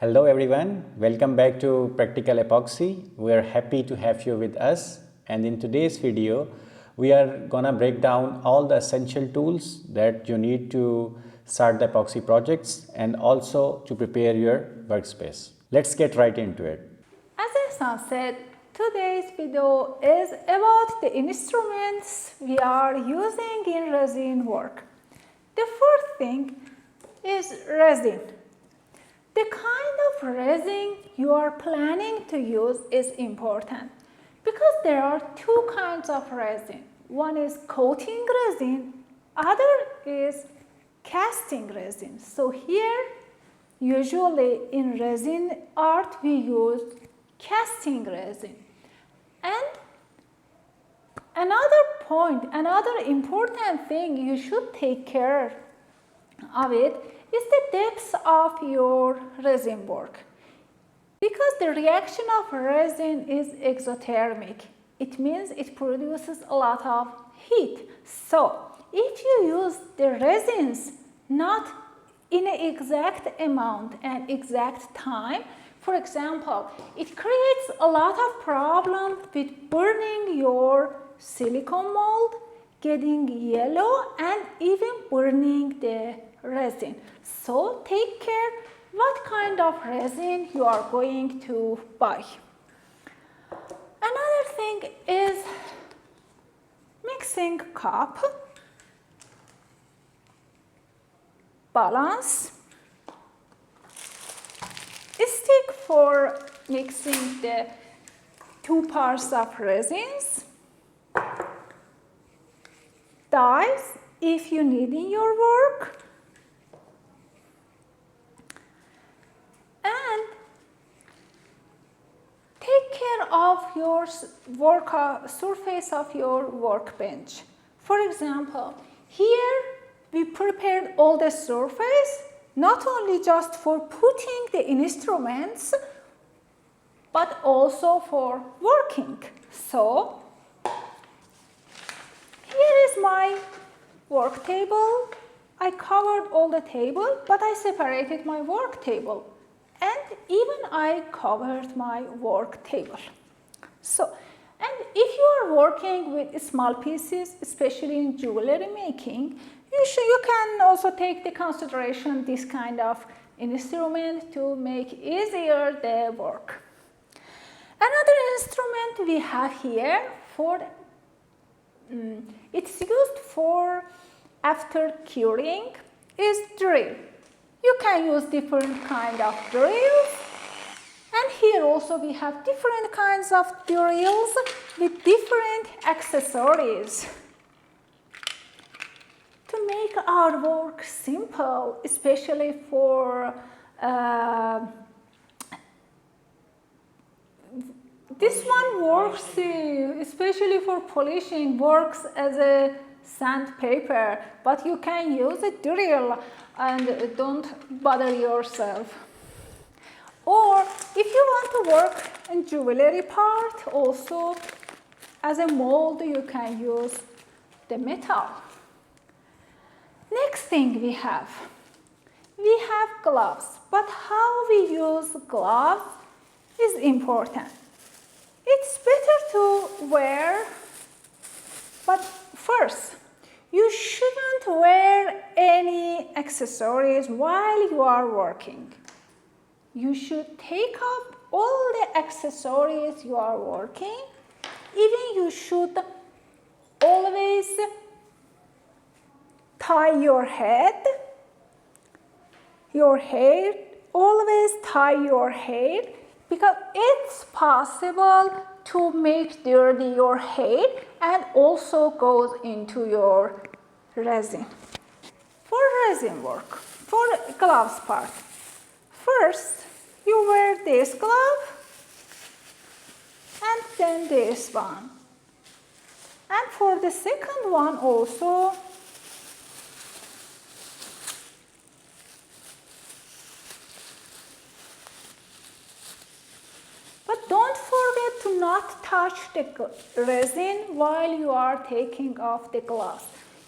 Hello everyone, welcome back to Practical Epoxy. We are happy to have you with us, and in today's video we are gonna break down all the essential tools that you need to start the epoxy projects and also to prepare your workspace. Let's get right into it. As Ehsan said, today's video is about the instruments we are using in resin work. The first thing is resin. The kind of resin you are planning to use is important because there are two kinds of resin. One is coating resin, other is casting resin. So here, usually in resin art, we use casting resin. And another important thing you should take care of it is the depth of your resin work. Because the reaction of resin is exothermic, it means it produces a lot of heat. So if you use the resins not in an exact amount and exact time, for example, it creates a lot of problems with burning your silicone mold, getting yellow, and even burning the resin. So take care what kind of resin you are going to buy. Another thing is mixing cup, balance, stick for mixing the two parts of resins, dyes if you need in your work, and take care of your surface of your workbench. For example, here we prepared all the surface, not only just for putting the instruments, but also for working. So here is my work table. I covered all the table, but I separated my work table. And even I covered my work table. So, and if you are working with small pieces, especially in jewelry making, you can also take the consideration this kind of instrument to make easier the work. Another instrument we have here for it's used for after curing is drill. You can use different kind of drills, and here also we have different kinds of drills with different accessories. To make our work simple, especially for this one works, especially for polishing, works as a sandpaper, but you can use a drill and don't bother yourself. Or if you want to work in jewelry part, also as a mold, you can use the metal. Next thing we have gloves, but how we use gloves is important. It's better to wear, but first, you shouldn't wear any accessories while you are working. You should take off all the accessories you are working. Even you should always tie your hair, always tie your hair, because it's possible to make dirty your hair and also goes into your resin. For resin work, for gloves part, first you wear this glove and then this one. And for the second one also, but don't forget to not touch the resin while you are taking off the gloves.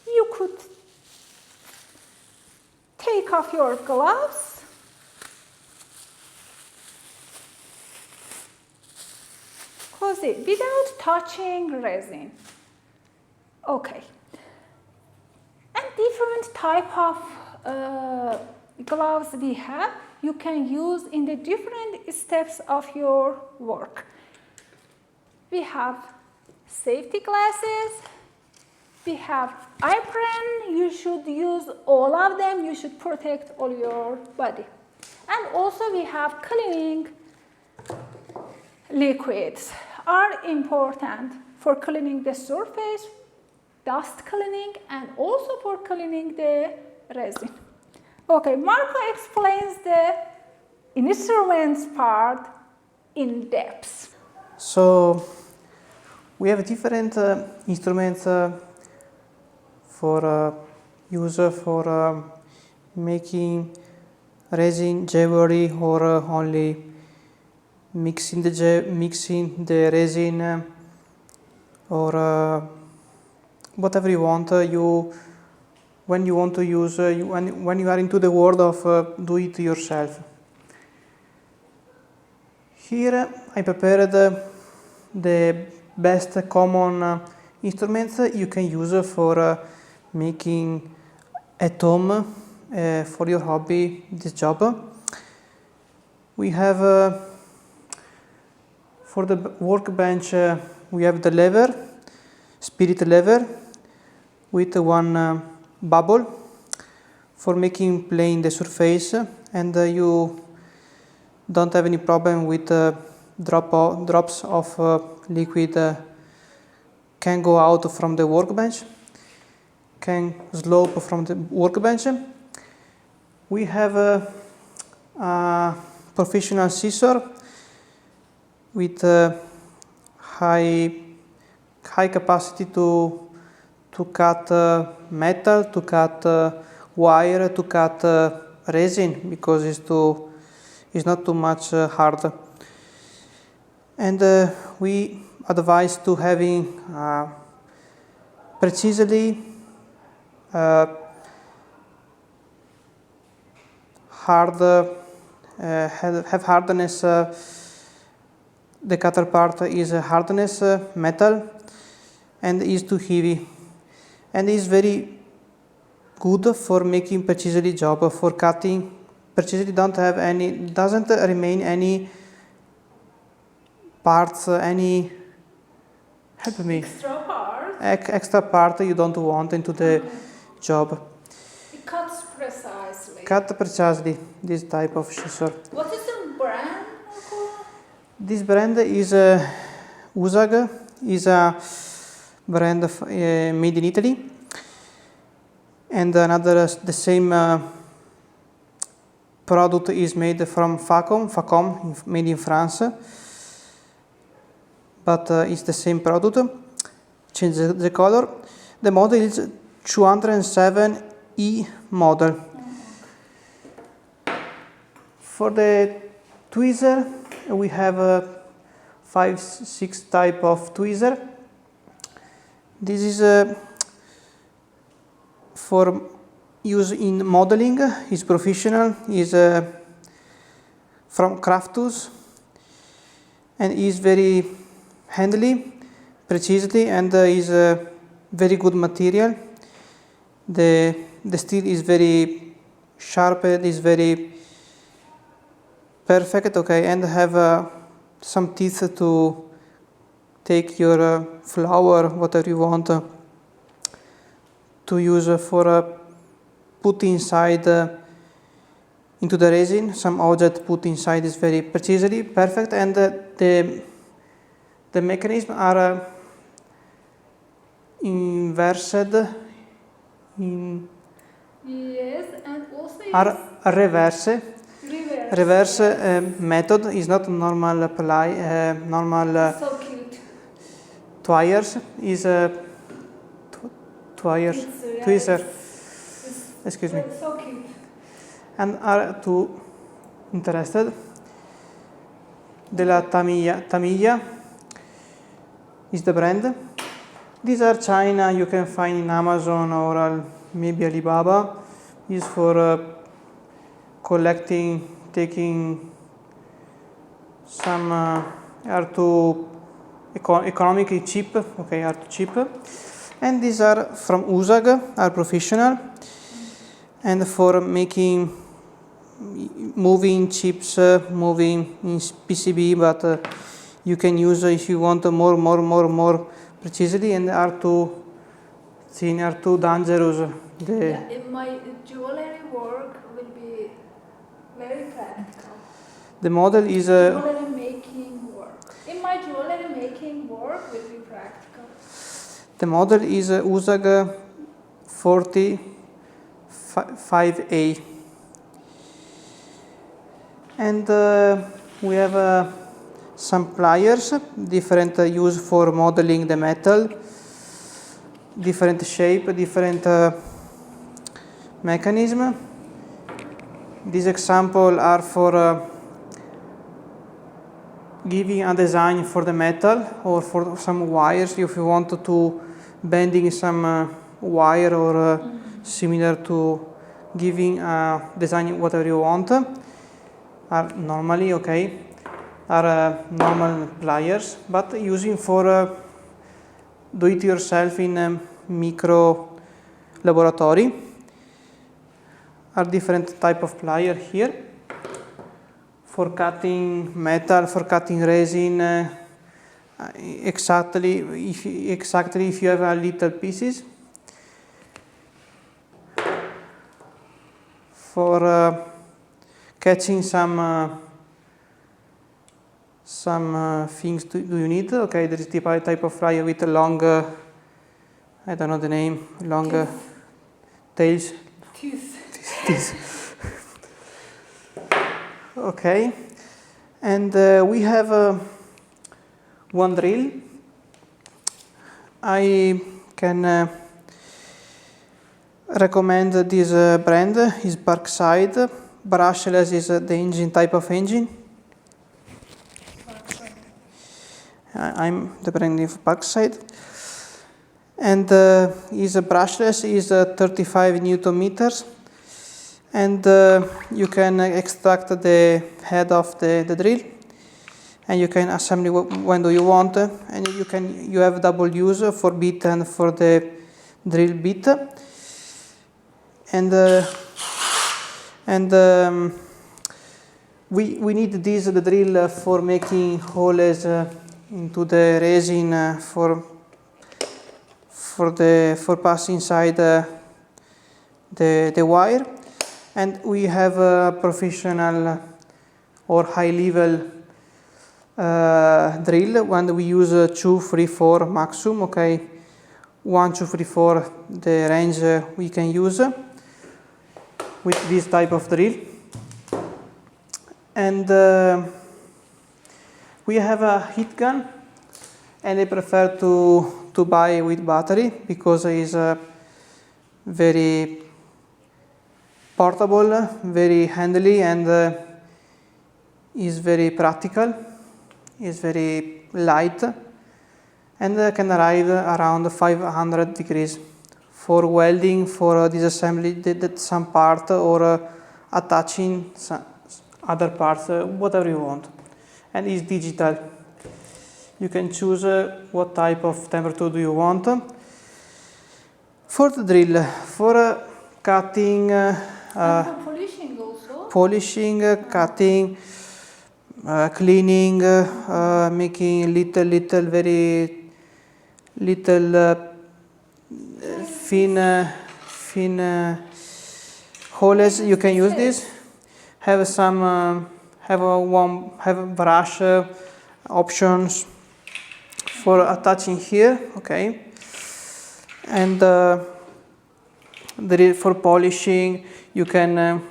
You could take off your gloves see, without touching resin. Okay. And different type of gloves we have, you can use in the different steps of your work. We have safety glasses, we have apron, you should use all of them, you should protect all your body. And also we have cleaning liquids are important for cleaning the surface, dust cleaning, and also for cleaning the resin. Okay, Marco explains the instruments part in depth. So we have different instruments for use for making resin jewelry or only mixing the resin or whatever you want. When you want to use when you are into the world of do it yourself. Here I prepared the best common instruments you can use for making at home for your hobby, this job. We have for the workbench we have the lever, spirit lever with one bubble for making plain the surface, and you don't have any problem with drops of liquid can go out from the workbench, can slope from the workbench. We have a professional scissor with high capacity to cut metal, to cut wire, to cut resin, because it's not too much hard. And we advise to having precisely have hardness. The cutter part is hardness metal and is too heavy, and is very good for making precisely job. For cutting precisely doesn't remain any parts, any extra part you don't want into the job. It cuts precisely. Cut precisely, this type of scissor. What is the brand? This brand is Usag, is a brand made in Italy, and the same product is made from Facom, made in France, but it's the same product. Change the color. The model is 207E model. For the tweezer, we have 5-6 type of tweezer. This is for use in modeling. Is professional. Is from craft tools, and is very handily, precisely, and is a very good material. The steel is very sharp. It is very perfect, okay, and have some teeth to take your flower, whatever you want to use for put inside into the resin. Some object put inside is very precisely perfect, and the mechanism are inversed in yes, and also are reverse. Reverse method is not normal normal so cute. twires is twires tweezer. Excuse me. So cute. And are too interested. De la Tamiya is the brand. These are China. You can find in Amazon or maybe Alibaba. Is for collecting, taking some are to economically cheap, okay, are cheap. And these are from USAG, are professional, and for making moving chips, moving in PCB, but you can use if you want more precisely, and are too thin, are too dangerous. Yeah, in my jewelry work will be very practical. The model is Jewelry making work. In my jewelry making work will be practical. the model is USAG 45A, and we have some pliers, different use for modeling the metal, different shape, different mechanism. These examples are for giving a design for the metal or for some wires if you want to bending some wire or similar to giving designing whatever you want. Are normally okay, are normal pliers, but using for do it yourself in micro laboratory. Are different type of plier here for cutting metal, for cutting resin, exactly if you have a little pieces. For catching some things do you need. Okay, there is the type of plier with a long, I don't know the name, long tails. Okay, and we have one drill. I can recommend this brand is Parkside. Brushless is the engine type of engine. I'm the brand of Parkside, and is a brushless is 35 Newton meters, and you can extract the head of the drill, and you can assemble when do you want, and you have double use for bit and for the drill bit, and we need the drill for making holes into the resin for passing inside the wire, and we have a professional or high level drill when we use 2, 3, 4 maximum. Okay, 1, 2, 3, 4 the range we can use with this type of drill, and we have a heat gun, and I prefer to buy with battery because it is very portable, very handy, and is very practical, is very light, and can arrive around 500 degrees for welding, for disassembly some part, or attaching some other parts, whatever you want. And is digital. You can choose what type of temperature do you want. For the drill, for cutting, and for polishing also. polishing, cutting, cleaning, making very little thin holes. You can use this. Have some have a brush options for attaching here. Okay, and for polishing you can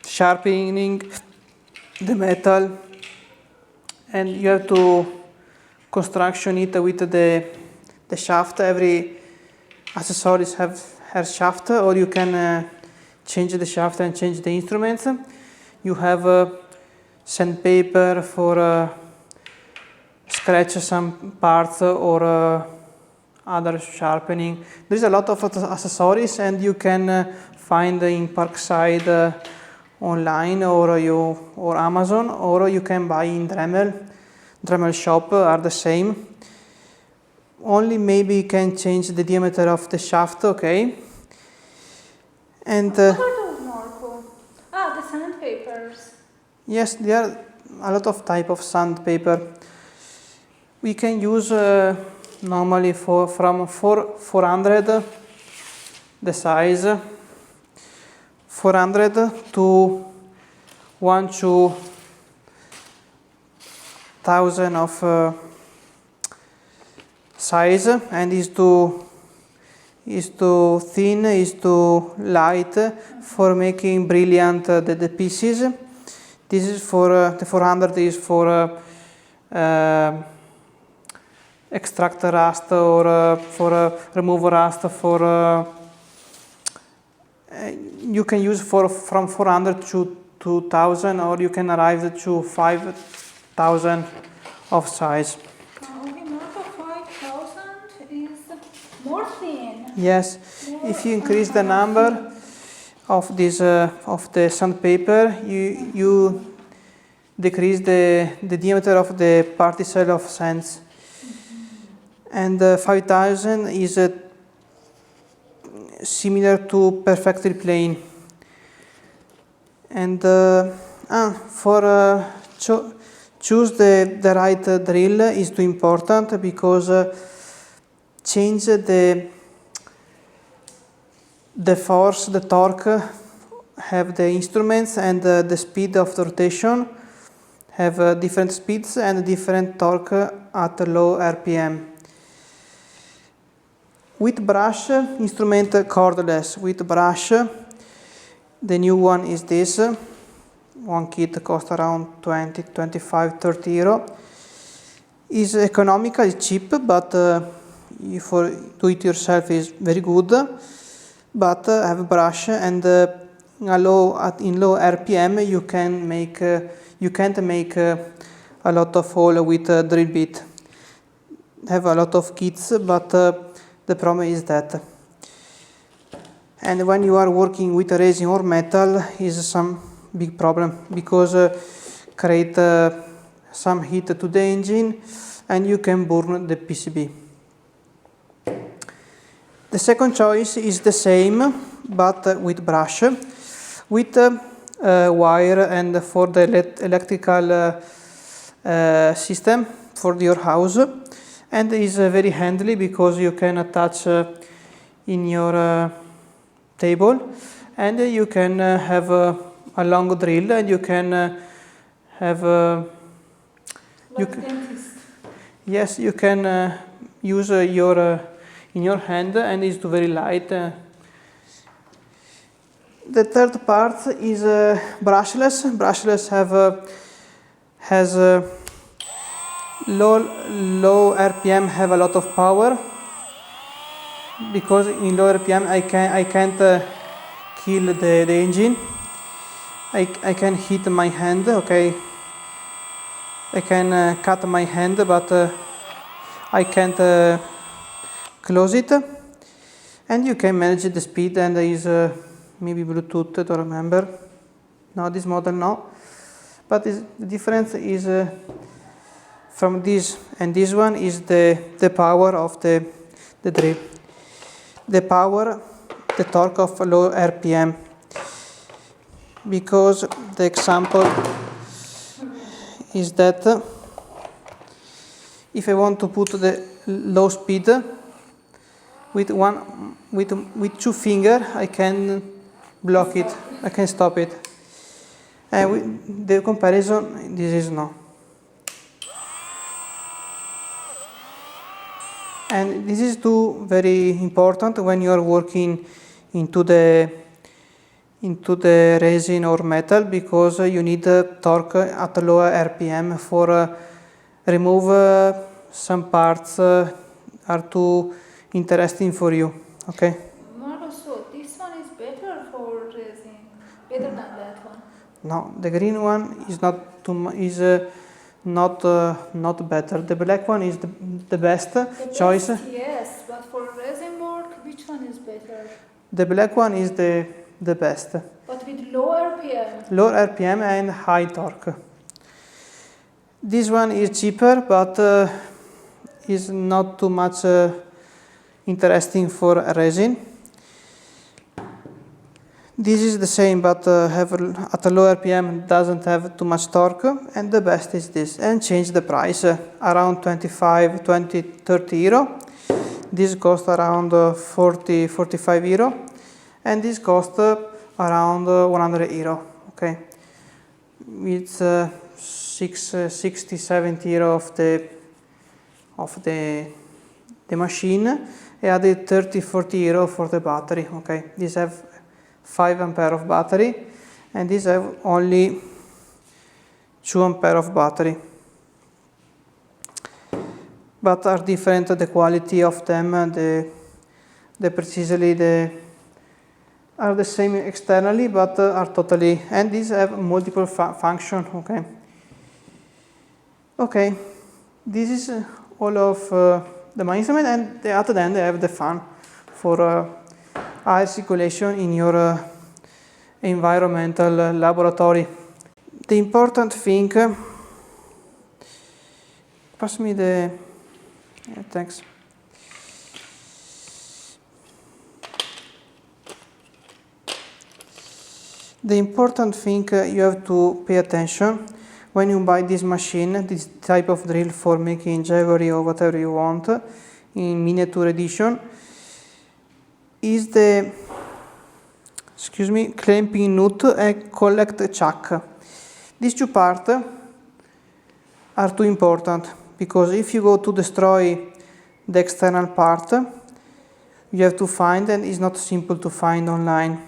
sharpening the metal, and you have to construction it with the shaft. Every accessories have her shaft, or you can change the shaft and change the instruments. You have sandpaper for scratch some parts or other sharpening. There is a lot of accessories, and you can find in Parkside online or Amazon, or you can buy in Dremel. Dremel shop are the same. only maybe you can change the diameter of the shaft, okay? And What are those, Marco? Ah, the sandpapers. yes, there are a lot of type of sandpaper. We can use normally from 400 the size, 400 to 1 to 1000 of size, and is too thin, is too light for making brilliant the pieces. This is for the 400 is for extract rust or for remove rust. For you can use from 400 to 2000, or you can arrive to 5000 of size. Okay, Marco, 5000 is more thin. Yes, if you increase the number of this of the sandpaper, you decrease the diameter of the particle of sands. And 5000 is similar to perfectly plain. And for choose the right drill is too important, because change the force, the torque, have the instruments, and the speed of the rotation have different speeds and different torque at low RPM. With brush, instrument cordless. With brush, the new one is this. One kit costs around 20, 25, 30 euro. Is economical, is cheap, but for do it yourself is very good. But have a brush, and in low RPM you can't make a lot of hole with a drill bit. Have a lot of kits, but the problem is that. And when you are working with resin or metal, is some big problem, because create some heat to the engine, and you can burn the PCB. The second choice is the same, but with brush, with wire, and for the electrical system for your house, and is very handy, because you can attach in your table, and you can have a long drill, and you can have yes, you can use your in your hand, and is very light. The third part is brushless. Brushless has low RPM, have a lot of power, because in low RPM I can't kill the engine. I can hit my hand, okay. I can cut my hand, but I can't close it. And you can manage the speed, and there is maybe Bluetooth, I don't remember. No, this model no. But the difference is from this and this one is the power of the drill. The power, the torque of low RPM. Because the example is that if I want to put the low speed with 2 fingers, I can block it, I can stop it. And with the comparison, this is no. And this is too very important when you are working into the resin or metal, because you need torque at lower RPM for remove some parts are too interesting for you. Okay. Marco, so this one is better for resin, better than that one. No, the green one is not not better. The black one is the best choice. Yes, but for resin work, which one is better? The black one is the best. But with low RPM. Low RPM and high torque. This one is cheaper, but is not too much interesting for resin. This is the same, but at a lower RPM doesn't have too much torque, and the best is this. And change the price around 25, 20, 30 euro. This costs around 40, 45 euro, and this costs around 100 euro. Okay, it's 60, 70 euro of the machine. I added 30, 40 euro for the battery. Okay, these have 5 ampere of battery, and these have only 2 ampere of battery, but are different, the quality of them, the precisely, are the same externally, but are totally, and these have multiple function. Okay, this is all of the main instrument, and at the end they have the fan for air circulation in your environmental laboratory. The important thing, pass me the, yeah, thanks. The important thing you have to pay attention when you buy this machine, this type of drill for making jewelry or whatever you want in miniature edition, is the, clamping nut and collect chuck. These two parts are too important, because if you go to destroy the external part, you have to find, and it's not simple to find online,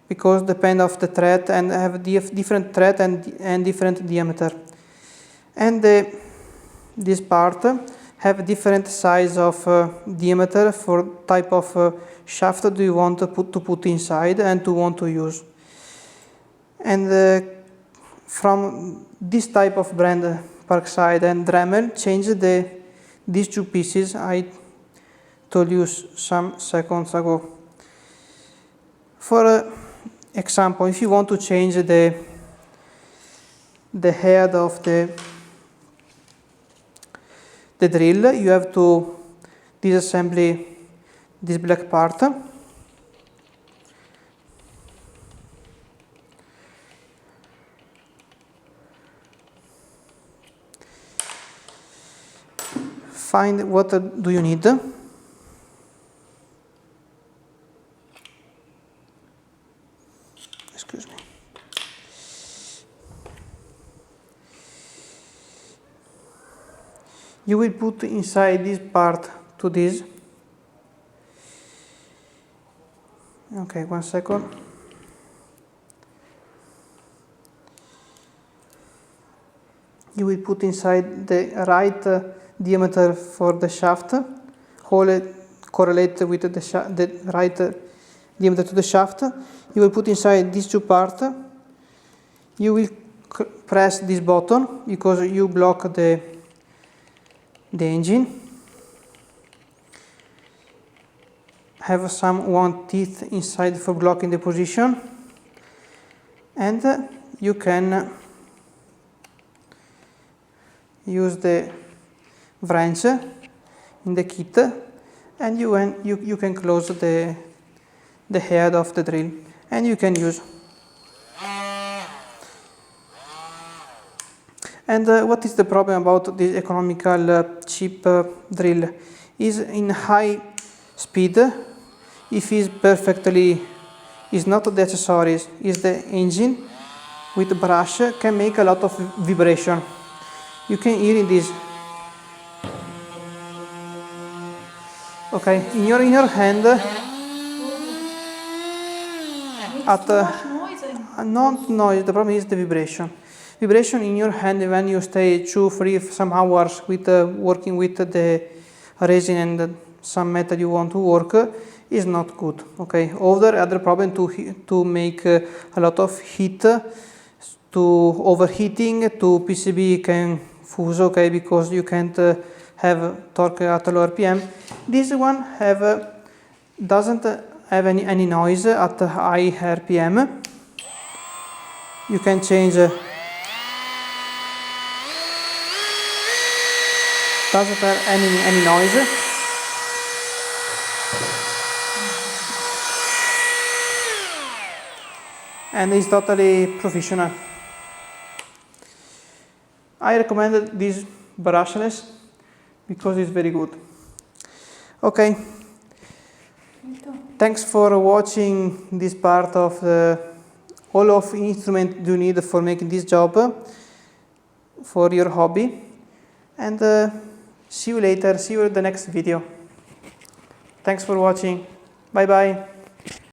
because depend of the thread and have different thread and different diameter. And this part have different size of diameter for type of shaft do you want to put inside and to want to use. And from this type of brand, Parkside and Dremel, change these two pieces I told you some seconds ago. For example, if you want to change the head of the drill, you have to disassemble this black part. Find what do you need. Excuse me. You will put inside this part to this. Okay, 1 second. You will put inside the right diameter for the shaft, correlate with the right diameter to the shaft. You will put inside these two parts. You will press this button because you block the engine. Have some one teeth inside for blocking the position, and you can use the wrench in the kit, and you can close the head of the drill, and you can use. And what is the problem about this economical cheap drill? Is in high speed, if it's perfectly, is not the accessories, is the engine with brush can make a lot of vibration. You can hear in this. Okay, in your hand, not noise, the problem is the vibration. Vibration in your hand when you stay 2, 3, some hours with working with the resin and some metal you want to work is not good. Okay, other problem to make a lot of heat, to overheating, to PCB can fuse. Okay, because you can't have torque at low RPM. This one doesn't have any noise at high RPM. You can change. doesn't have any noise. And it's totally professional. I recommend this brushless because it's very good. Okay. Thanks for watching this part of all of instrument you need for making this job for your hobby. And see you later. See you in the next video. Thanks for watching. Bye bye.